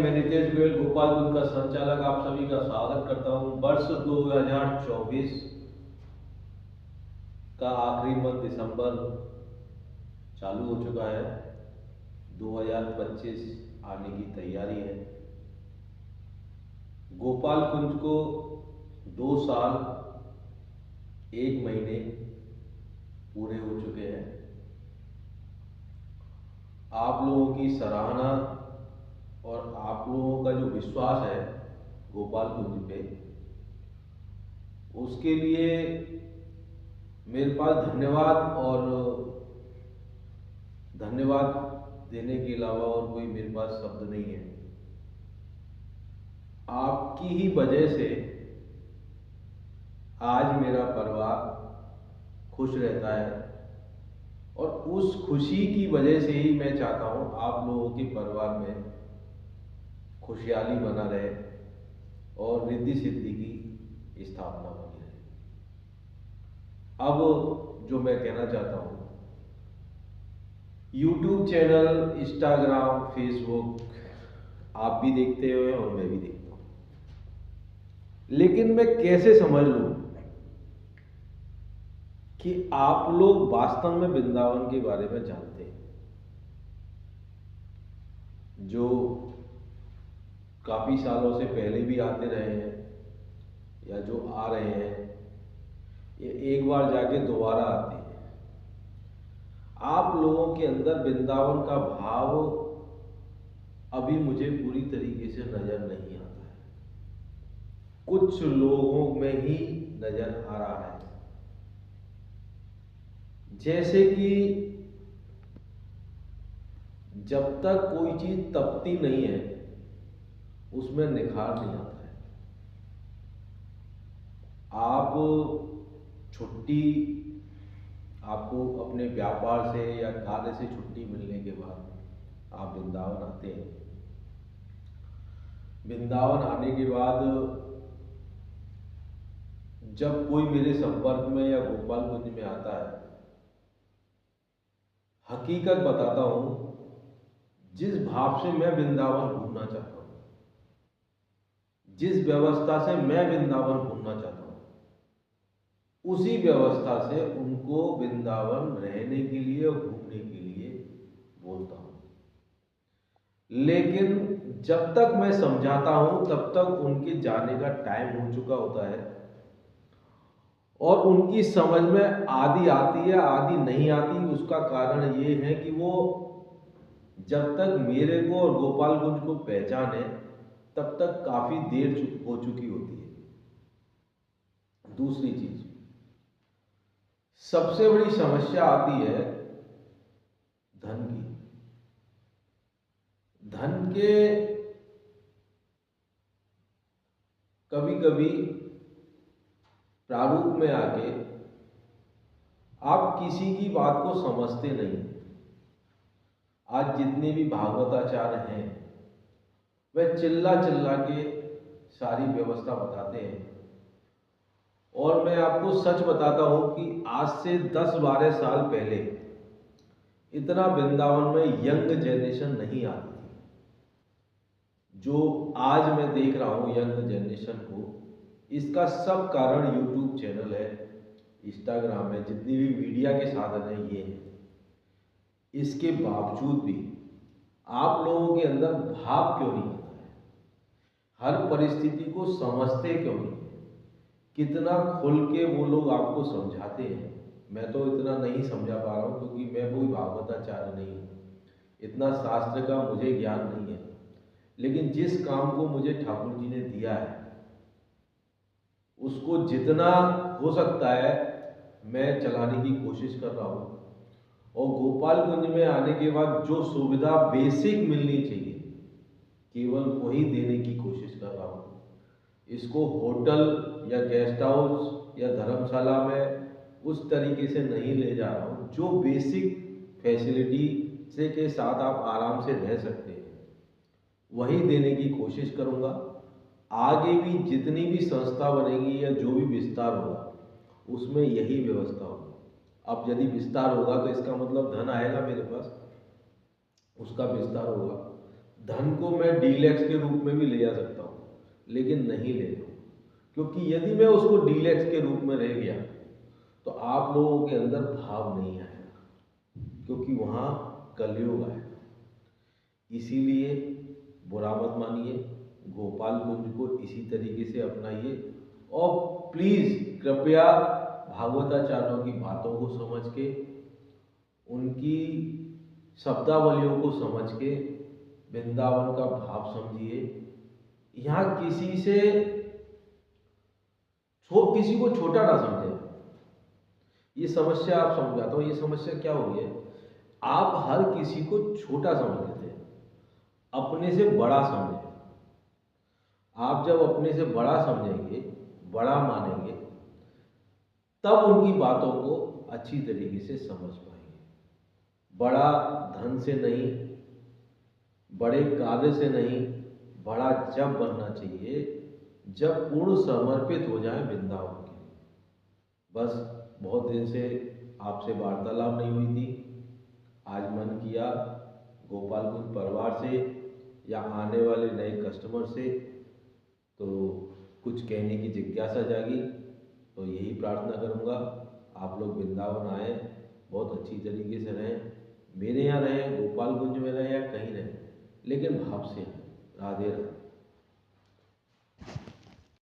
मैं नितेश गोयल गोपालगंज का संचालक आप सभी का स्वागत करता हूं। वर्ष 2024 का आखिरी मंथ दिसंबर चालू हो चुका है। 2025 आने की तैयारी है। गोपालगंज को 2 साल 1 महीने पूरे हो चुके हैं। आप लोगों की सराहना और आप लोगों का जो विश्वास है गोपालगंज पे, उसके लिए मेरे पास धन्यवाद देने के अलावा और कोई मेरे पास शब्द नहीं है। आपकी ही वजह से आज मेरा परिवार खुश रहता है और उस खुशी की वजह से ही मैं चाहता हूं आप लोगों के परिवार में खुशहाली बना रहे और रिद्धि सिद्धि की स्थापना बनी रहे। अब जो मैं कहना चाहता हूं, यूट्यूब चैनल, इंस्टाग्राम, फेसबुक आप भी देखते हो और मैं भी देखता हूं, लेकिन मैं कैसे समझ लूं कि आप लोग वास्तव में वृंदावन के बारे में जानते हैं? जो काफी सालों से पहले भी आते रहे हैं या जो आ रहे हैं, ये एक बार जाके दोबारा आते हैं। आप लोगों के अंदर वृंदावन का भाव अभी मुझे पूरी तरीके से नजर नहीं आता है। कुछ लोगों में ही नजर आ रहा है। जैसे कि जब तक कोई चीज तपती नहीं है उसमें निखार नहीं आता है। आप छुट्टी, आपको अपने व्यापार से या कार्य से छुट्टी मिलने के बाद आप वृंदावन आते हैं। वृंदावन आने के बाद जब कोई मेरे संपर्क में या गोपालगंज में आता है, हकीकत बताता हूं, जिस भाव से मैं वृंदावन घूमना चाहता हूं, जिस व्यवस्था से मैं वृंदावन घूमना चाहता हूं, उसी व्यवस्था से उनको वृंदावन रहने के लिए और घूमने के लिए बोलता हूं। लेकिन जब तक मैं समझाता हूं तब तक उनके जाने का टाइम हो चुका होता है और उनकी समझ में आधी आती है, आधी नहीं आती। उसका कारण ये है कि वो जब तक मेरे को और गोपालगंज को पहचाने तब तक काफी देर हो चुकी होती है। दूसरी चीज, सबसे बड़ी समस्या आती है धन की। धन के कभी कभी प्रारूप में आके आप किसी की बात को समझते नहीं। आज जितने भी भागवताचार्य हैं वह चिल्ला चिल्ला के सारी व्यवस्था बताते हैं और मैं आपको सच बताता हूं कि आज से 10-12 साल पहले इतना वृंदावन में यंग जनरेशन नहीं आती थी जो आज मैं देख रहा हूं यंग जनरेशन को। इसका सब कारण यूट्यूब चैनल है, इंस्टाग्राम है, जितनी भी मीडिया के साधन है ये है। इसके बावजूद भी आप लोगों के अंदर भाव क्यों नहीं आता है? हर परिस्थिति को समझते क्यों नहीं? कितना खुल के वो लोग आपको समझाते हैं। मैं तो इतना नहीं समझा पा रहा हूं क्योंकि मैं कोई भागवताचार्य नहीं हूं, इतना शास्त्र का मुझे ज्ञान नहीं है। लेकिन जिस काम को मुझे ठाकुर जी ने दिया है उसको जितना हो सकता है मैं चलाने की कोशिश कर रहा हूं। और गोपालगंज में आने के बाद जो सुविधा बेसिक मिलनी चाहिए केवल वही देने की कोशिश कर रहा हूं। इसको होटल या गेस्ट हाउस या धर्मशाला में उस तरीके से नहीं ले जा रहा हूं। जो बेसिक फैसिलिटी से के साथ आप आराम से रह सकते हैं वही देने की कोशिश करूंगा। आगे भी जितनी भी संस्था बनेगी या जो भी विस्तार होगा उसमें यही व्यवस्था होगी। अब यदि विस्तार होगा तो इसका मतलब धन आएगा मेरे पास, उसका विस्तार होगा। धन को मैं डीलक्स के रूप में भी ले जा सकता हूँ, लेकिन नहीं ले लूँ, क्योंकि यदि मैं उसको डीलक्स के रूप में रह गया तो आप लोगों के अंदर भाव नहीं आएगा, क्योंकि वहाँ कलयुग आएगा। इसीलिए बुरा मत मानिए, गोपाल कुंज को इसी तरीके से अपनाइए और प्लीज़ कृपया भागवताचार्यों की बातों को समझ के, उनकी शब्दावलियों को समझ के वृंदावन का भाव समझिए। यहाँ किसी को छोटा ना समझे। ये समस्या आप समझाता हूँ, ये समस्या क्या हुई है, आप हर किसी को छोटा समझ लेते हैं, अपने से बड़ा समझें। आप जब अपने से बड़ा समझेंगे, बड़ा मानेंगे, तब उनकी बातों को अच्छी तरीके से समझ पाएंगे। बड़ा धन से नहीं, बड़े कार्य से नहीं, बड़ा जब बनना चाहिए जब पूर्ण समर्पित हो जाए वृंदावन के लिए। बस बहुत दिन से आपसे वार्तालाप नहीं हुई थी, आज मन किया गोपाल कुंज परिवार से या आने वाले नए कस्टमर से तो कुछ कहने की जिज्ञासा जागी। तो यही प्रार्थना करूँगा, आप लोग वृंदावन आए, बहुत अच्छी तरीके से रहें, मेरे यहाँ रहें, गोपाल कुंज में रहें या कहीं रहें, लेकिन भाव से रहें। राधे राधे।